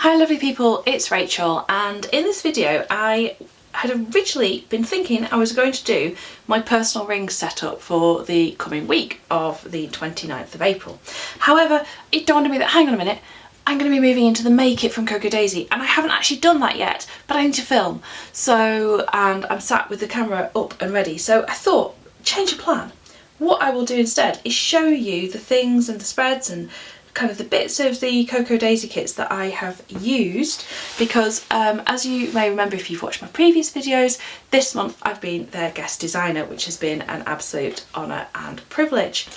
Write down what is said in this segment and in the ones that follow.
Hi lovely people, it's Rachel, and in this video I had originally been thinking I was going to do my personal ring setup for the coming week of the 29th of April. However, it dawned on me that, hang on a minute, I'm going to be moving into the Make It from Coco Daisy and I haven't actually done that yet, but I need to film. So, and I'm sat with the camera up and ready, so I thought, change of plan. What I will do instead is show you the things and the spreads and kind of the bits of the Coco Daisy kits that I have used, because as you may remember if you've watched my previous videos, this month I've been their guest designer, which has been an absolute honour and privilege.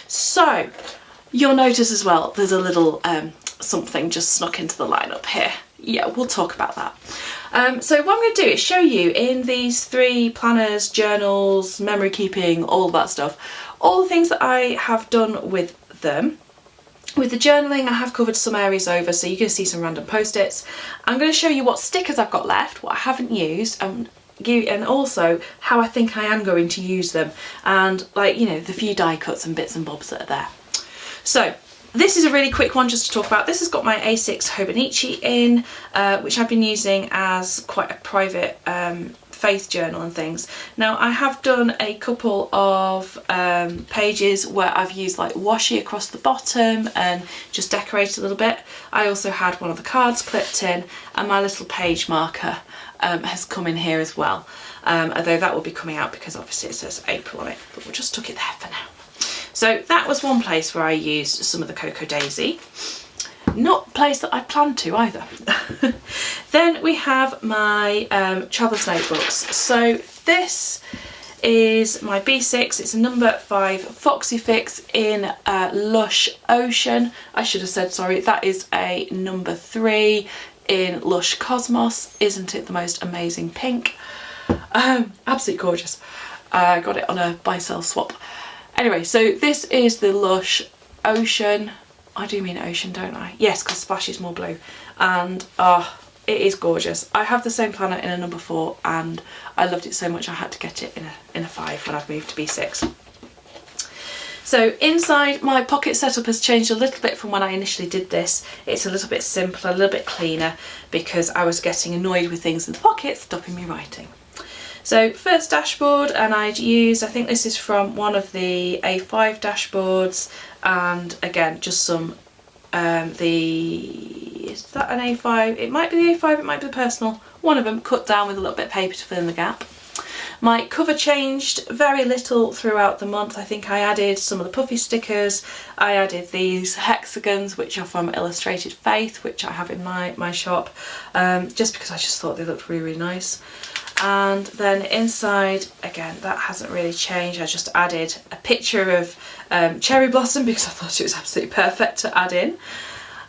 So you'll notice as well there's a little something just snuck into the lineup here. Yeah, we'll talk about that. So what I'm going to do is show you in these 3 planners, journals, memory keeping, all that stuff, all the things that I have done with them. With the journaling, I have covered some areas over, so you're going to see some random post-its. I'm going to show you what stickers I've got left, what I haven't used, and also how I think I am going to use them, and like, you know, the few die cuts and bits and bobs that are there. So this is a really quick one just to talk about. This has got my A6 Hobonichi in, which I've been using as quite a private faith journal and things. Now I have done a couple of pages where I've used like washi across the bottom and just decorated a little bit. I also had one of the cards clipped in, and my little page marker has come in here as well, although that will be coming out because obviously it says April on it, but we'll just tuck it there for now. So that was one place where I used some of the Coco Daisy. Not a place that I planned to either. Then we have my traveller's notebooks. So this is my B6, it's a number 5 Foxy Fix in Lush Ocean. I should have said, sorry, that is a number 3 in Lush Cosmos. Isn't it the most amazing pink? Absolutely gorgeous. I got it on a buy sell swap. Anyway, so this is the Lush Ocean. I do mean ocean, don't I? Yes, because Splash is more blue. And it is gorgeous. I have the same planner in a number 4 and I loved it so much I had to get it in a 5 when I've moved to B6. So inside, my pocket setup has changed a little bit from when I initially did this. It's a little bit simpler, a little bit cleaner, because I was getting annoyed with things in the pocket stopping me writing. So first dashboard, and I'd use, I think this is from one of the A5 dashboards, and again just some is that an A5? It might be the A5, it might be the personal, one of them cut down with a little bit of paper to fill in the gap. My cover changed very little throughout the month. I think I added some of the puffy stickers, I added these hexagons which are from Illustrated Faith, which I have in my shop, just because I just thought they looked really, really nice. And then inside, again, that hasn't really changed. I just added a picture of cherry blossom because I thought it was absolutely perfect to add in.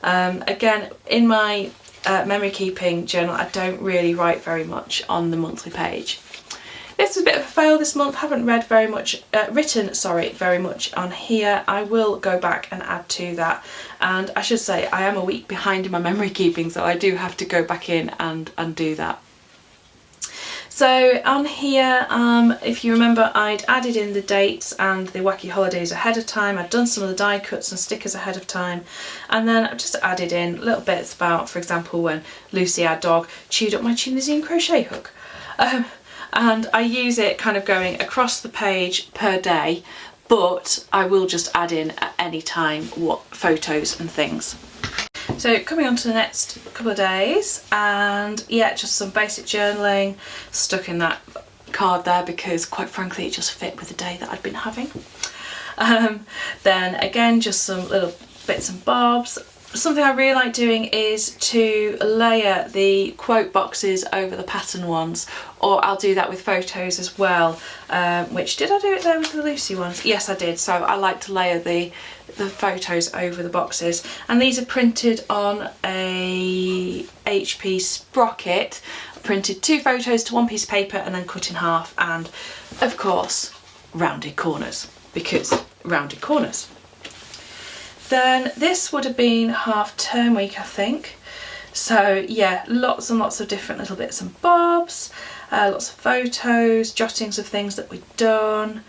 Again, in my memory keeping journal, I don't really write very much on the monthly page. This was a bit of a fail this month. Haven't written very much on here. I will go back and add to that. And I should say I am a week behind in my memory keeping, so I do have to go back in and do that. So on here, if you remember, I'd added in the dates and the wacky holidays ahead of time. I'd done some of the die cuts and stickers ahead of time, and then I've just added in little bits about, for example, when Lucy, our dog, chewed up my Tunisian crochet hook. And I use it kind of going across the page per day, but I will just add in at any time what photos and things. So coming on to the next couple of days, and yeah, just some basic journaling stuck in that card there because quite frankly it just fit with the day that I'd been having. Then again, just some little bits and bobs. Something I really like doing is to layer the quote boxes over the pattern ones, or I'll do that with photos as well, which, did I do it there with the Lucy ones? Yes, I did. So I like to layer the photos over the boxes, and these are printed on a HP sprocket. I printed 2 photos to 1 piece of paper and then cut in half, and of course rounded corners, because rounded corners. Then this would have been half term week, I think. So yeah, lots and lots of different little bits and bobs, lots of photos, jottings of things that we'd done,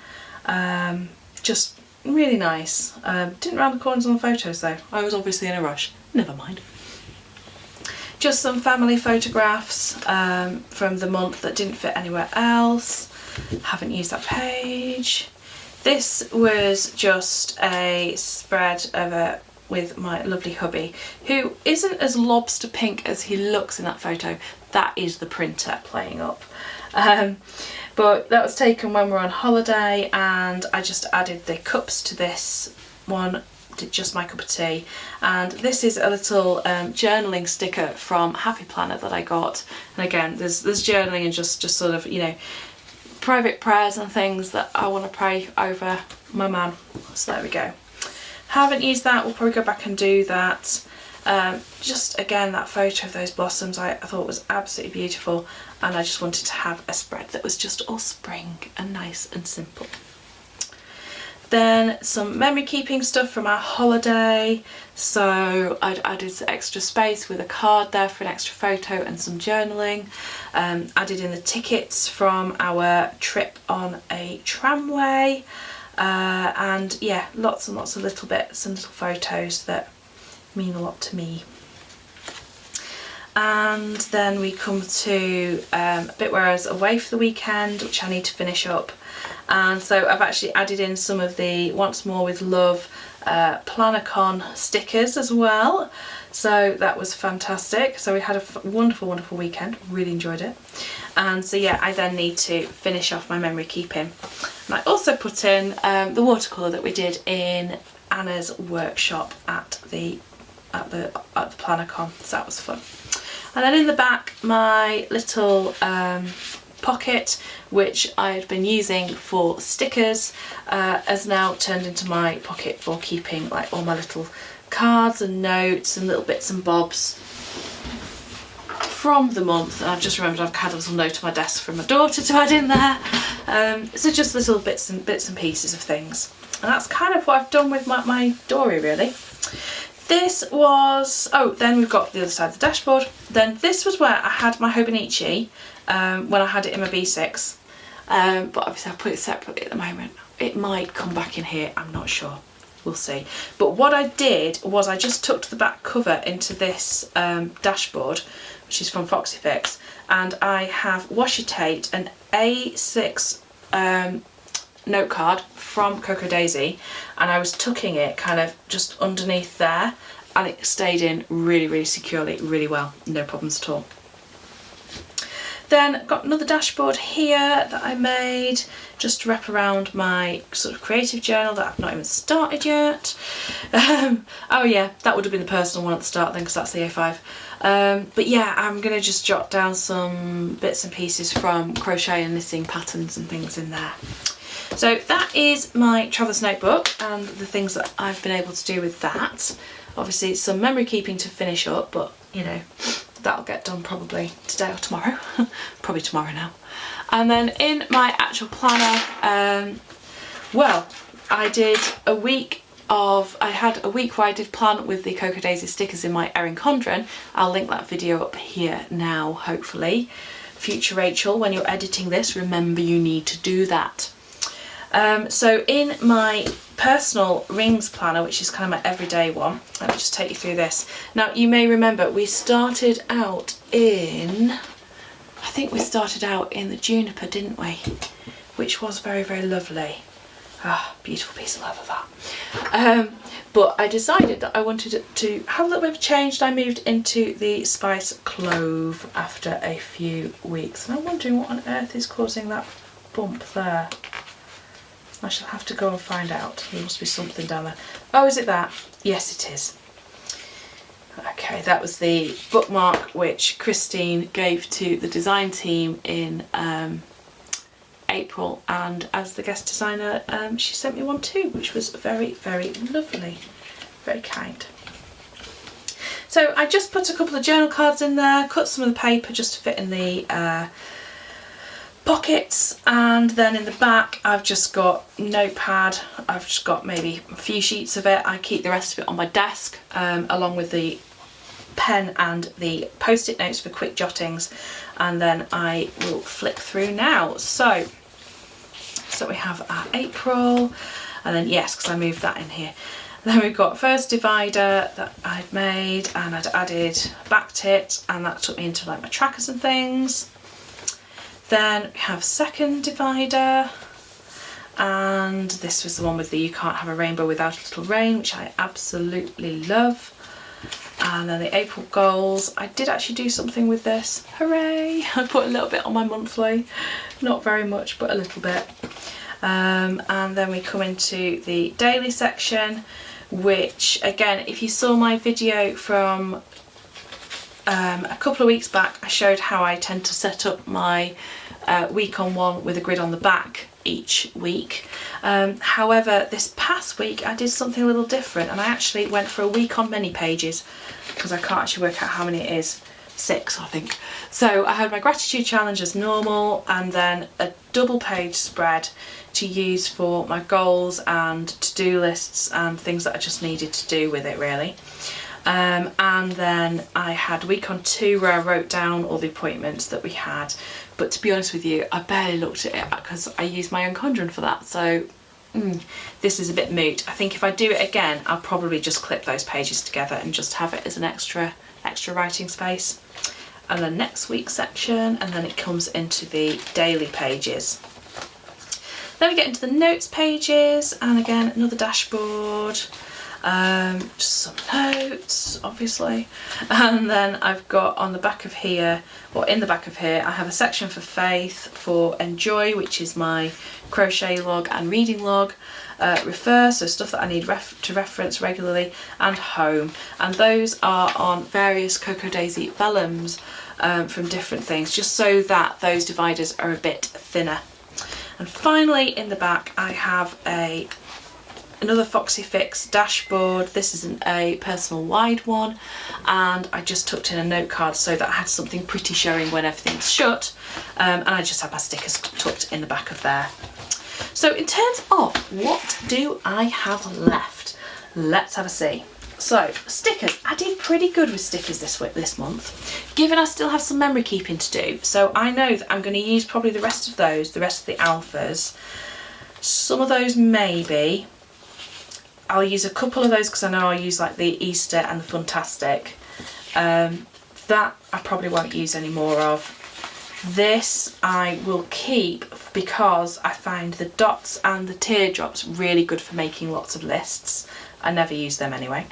just really nice. Didn't round the corners on the photos though, I was obviously in a rush, never mind. just some family photographs from the month that didn't fit anywhere else. Haven't used that page. This was just a spread of it with my lovely hubby, who isn't as lobster pink as he looks in that photo. That is the printer playing up. But that was taken when we were on holiday, and I just added the cups to this one, did just my cup of tea. And this is a little journaling sticker from Happy Planner that I got. And again, there's journaling and just sort of, you know, private prayers and things that I want to pray over my mum. So there we go. Haven't used that, we'll probably go back and do that. Just again, that photo of those blossoms I thought was absolutely beautiful, and I just wanted to have a spread that was just all spring and nice and simple. Then some memory keeping stuff from our holiday. So I'd added some extra space with a card there for an extra photo and some journaling. Added in the tickets from our trip on a tramway. And yeah, lots and lots of little bits and little photos that mean a lot to me. And then we come to a bit where I was away for the weekend, which I need to finish up. And so I've actually added in some of the Once More with Love PlannerCon stickers as well. So that was fantastic. So we had a wonderful, wonderful weekend. Really enjoyed it. And so yeah, I then need to finish off my memory keeping. And I also put in the watercolour that we did in Anna's workshop at the PlannerCon. So that was fun. And then in the back, my little pocket, which I had been using for stickers, has now turned into my pocket for keeping like all my little cards and notes and little bits and bobs from the month. And I've just remembered I've had a little note on my desk from my daughter to add in there. So just little bits and pieces of things. And that's kind of what I've done with my dory, really. This was, oh, then we've got the other side of the dashboard. Then this was where I had my Hobonichi when I had it in my B6. But obviously I've put it separately at the moment. It might come back in here, I'm not sure. We'll see. But what I did was I just tucked the back cover into this dashboard, which is from Foxy Fix. And I have washi taped an A6 note card from Cocoa Daisy, and I was tucking it kind of just underneath there, and it stayed in really, really securely, really well, no problems at all. Then got another dashboard here that I made just to wrap around my sort of creative journal that I've not even started yet. Oh yeah, that would have been the personal one at the start then, because that's the A5. But yeah, I'm going to just jot down some bits and pieces from crochet and knitting patterns and things in there. So that is my Traveller's Notebook and the things that I've been able to do with that. Obviously some memory keeping to finish up, but you know, that'll get done probably today or tomorrow. Probably tomorrow now. And then in my actual planner, well, I had a week where I did plan with the Cocoa Daisy stickers in my Erin Condren. I'll link that video up here now, hopefully. Future Rachel, when you're editing this, remember you need to do that. So in my personal rings planner, which is kind of my everyday one, let me just take you through this. Now you may remember we started out in, I think we started out in the juniper, didn't we? Which was very, very lovely. Ah, beautiful piece of leather that. But I decided that I wanted to have a little bit of a change, and I moved into the spice clove after a few weeks. And I'm wondering what on earth is causing that bump there. I shall have to go and find out. There must be something down there. Oh, is it that? Yes, it is. Okay, that was the bookmark which Christine gave to the design team in April, and as the guest designer she sent me one too, which was very, very lovely. Very kind. So I just put a couple of journal cards in there, cut some of the paper just to fit in the pockets, and then in the back I've just got notepad. I've just got maybe a few sheets of it. I keep the rest of it on my desk along with the pen and the post-it notes for quick jottings, and then I will flick through now. So we have our April, and then yes, because I moved that in here. Then we've got first divider that I'd made, and I'd added, backed it, and that took me into like my trackers and things. Then we have second divider, and this was the one with the You Can't Have a Rainbow Without a Little Rain, which I absolutely love. And then the April goals, I did actually do something with this, hooray! I put a little bit on my monthly, not very much but a little bit. And then we come into the daily section, which again, if you saw my video from a couple of weeks back, I showed how I tend to set up my week on one with a grid on the back each week. However, this past week I did something a little different, and I actually went for a week on many pages, because I can't actually work out how many it is. 6, I think. So I had my gratitude challenge as normal, and then a double page spread to use for my goals and to-do lists and things that I just needed to do with it, really. And then I had week on 2 where I wrote down all the appointments that we had, but to be honest with you, I barely looked at it because I used my own conjuring for that, so this is a bit moot. I think if I do it again, I'll probably just clip those pages together and just have it as an extra writing space. And then next week's section, and then it comes into the daily pages. Then we get into the notes pages, and again another dashboard, just some notes obviously, and then I've got on the back of here, or in the back of here, I have a section for Faith, for Enjoy, which is my crochet log and reading log, Refer, so stuff that I need to reference regularly, and Home, and those are on various Cocoa Daisy vellums from different things, just so that those dividers are a bit thinner. And finally in the back I have another Foxy Fix dashboard. This isn't a personal wide one, and I just tucked in a note card so that I had something pretty showing when everything's shut, and I just have my stickers tucked in the back of there. So in terms of what do I have left, let's have a see. So stickers, I did pretty good with stickers this month, given I still have some memory keeping to do. So I know that I'm going to use probably the rest of those, the rest of the alphas. Some of those maybe. I'll use a couple of those because I know I'll use like the Easter and the Funtastic. That I probably won't use any more of. This I will keep because I find the dots and the teardrops really good for making lots of lists. I never use them anyway.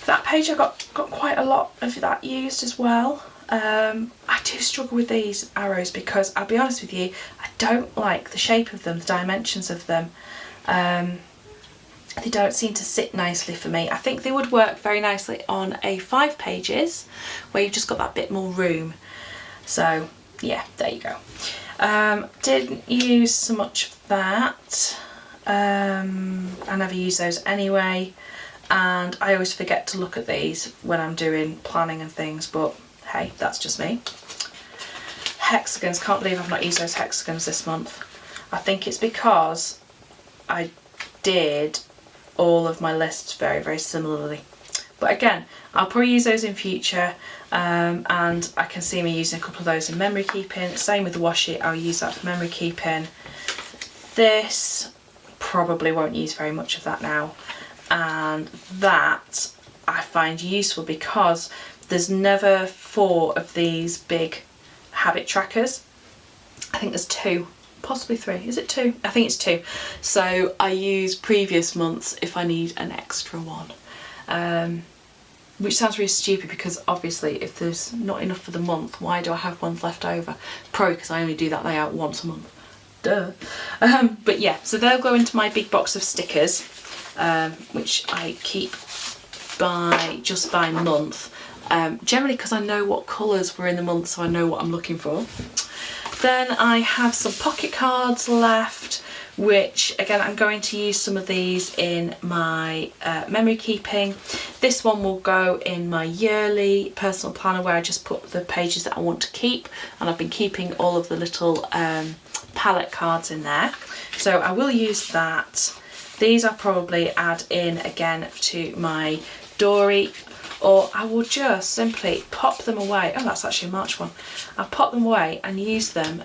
That page I got quite a lot of that used as well. I do struggle with these arrows because I'll be honest with you, I don't like the shape of them, the dimensions of them. They don't seem to sit nicely for me. I think they would work very nicely on a 5 pages where you've just got that bit more room. So yeah, there you go. Didn't use so much of that. I never use those anyway, and I always forget to look at these when I'm doing planning and things, but hey, that's just me. Hexagons, can't believe I've not used those hexagons this month. I think it's because I did all of my lists very, very similarly. But again, I'll probably use those in future, and I can see me using a couple of those in memory keeping. Same with the washi, I'll use that for memory keeping. This, probably won't use very much of that now, and that I find useful because there's never 4 of these big habit trackers. I think there's 2, possibly 3. Is it 2? I think it's 2. So I use previous months if I need an extra one, which sounds really stupid because obviously if there's not enough for the month, why do I have ones left over? Probably because I only do that layout once a month. Duh. But yeah, so they'll go into my big box of stickers, which I keep just by month, generally because I know what colours were in the month, so I know what I'm looking for. Then I have some pocket cards left, which again I'm going to use some of these in my memory keeping. This one will go in my yearly personal planner where I just put the pages that I want to keep, and I've been keeping all of the little palette cards in there, so I will use that. These I'll probably add in again to my Dory, or I will just simply pop them away. Oh, that's actually a March one. I'll pop them away and use them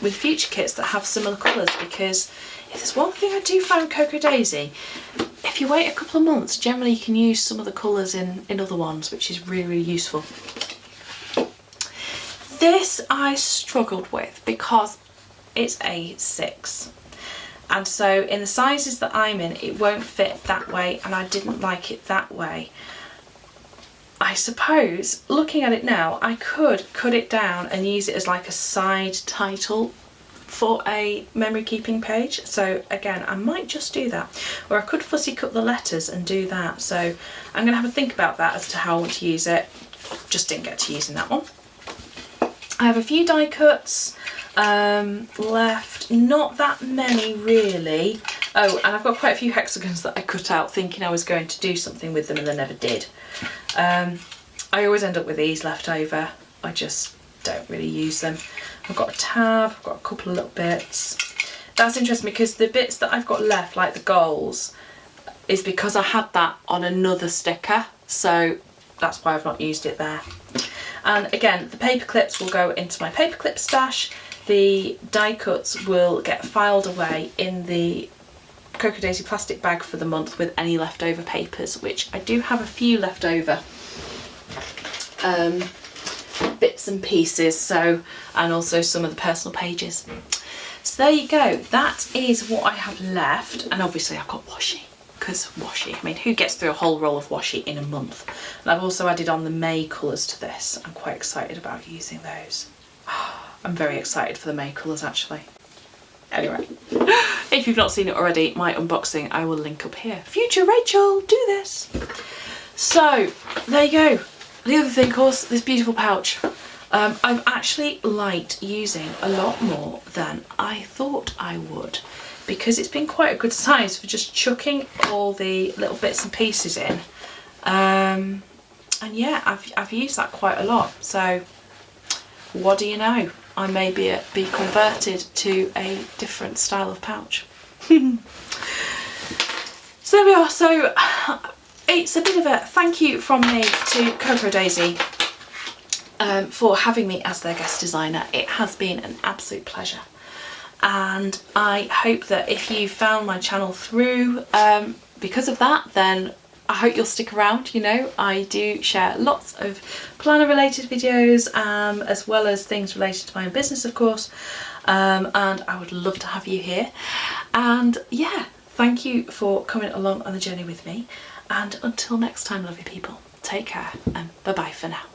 with future kits that have similar colours, because if there's one thing I do find with Cocoa Daisy, if you wait a couple of months, generally you can use some of the colours in other ones, which is really, really useful. This I struggled with because it's A6. And so in the sizes that I'm in, it won't fit that way, and I didn't like it that way. I suppose, looking at it now, I could cut it down and use it as like a side title for a memory keeping page. So again, I might just do that. Or I could fussy cut the letters and do that. So I'm going to have a think about that as to how I want to use it. Just didn't get to using that one. I have a few die cuts left, not that many really. Oh, and I've got quite a few hexagons that I cut out thinking I was going to do something with them and I never did. I always end up with these left over. I just don't really use them. I've got a tab, I've got a couple of little bits. That's interesting because the bits that I've got left, like the goals, is because I had that on another sticker, so that's why I've not used it there. And again, the paper clips will go into my paper clip stash. The die cuts will get filed away in the Cocoa Daisy plastic bag for the month with any leftover papers, which I do have a few left over bits and pieces, so, and also some of the personal pages. So there you go, that is what I have left. And obviously I've got washi, because washi, I mean, who gets through a whole roll of washi in a month? And I've also added on the May colours to this. I'm quite excited about using those. I'm very excited for the May colours actually. Anyway, if you've not seen it already, my unboxing I will link up here. Future Rachel, do this. So there you go. The other thing, of course, this beautiful pouch. I've actually liked using a lot more than I thought I would, because it's been quite a good size for just chucking all the little bits and pieces in. And yeah, I've used that quite a lot. So what do you know? I may be converted to a different style of pouch. So there we are. So it's a bit of a thank you from me to Cocoa Daisy for having me as their guest designer. It has been an absolute pleasure. And I hope that if you found my channel through because of that, then I hope you'll stick around. You know, I do share lots of planner related videos as well as things related to my own business, of course, and I would love to have you here. And yeah, thank you for coming along on the journey with me, and until next time, lovely people, take care and bye bye for now.